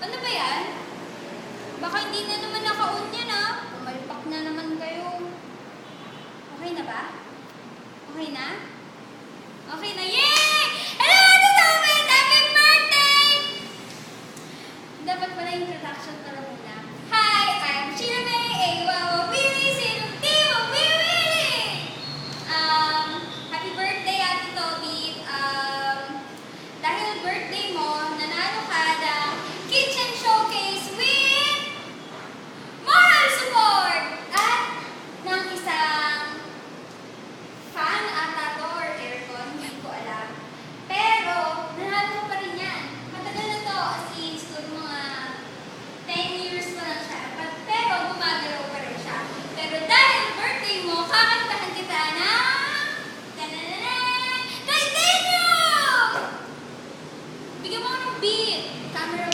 Ano ba yan? Baka hindi na naman naka-on yan ah. Pumalpak na naman kayo. Okay na ba? Okay na? Okay na. Yay! Hello, Ate Tobit! Happy birthday! Dapat pala introduction para muna. Hi, I'm Sheila May, a wawawili, sinong di wawili! Happy birthday, Ate Tobit. Dahil birthday mo, nanalo ka ng kitchen showcase with moral support at ng isang fan ata to or aircon, hindi ko alam. Pero, nanalo mo pa rin yan. Matagal na to, as in, siguro mga 10 years pa lang siya. Pero, gumagalaw pa rin siya. Pero dahil birthday mo, kakantahan kita ng Titanium! Bigyan mo ako ng beat! Camera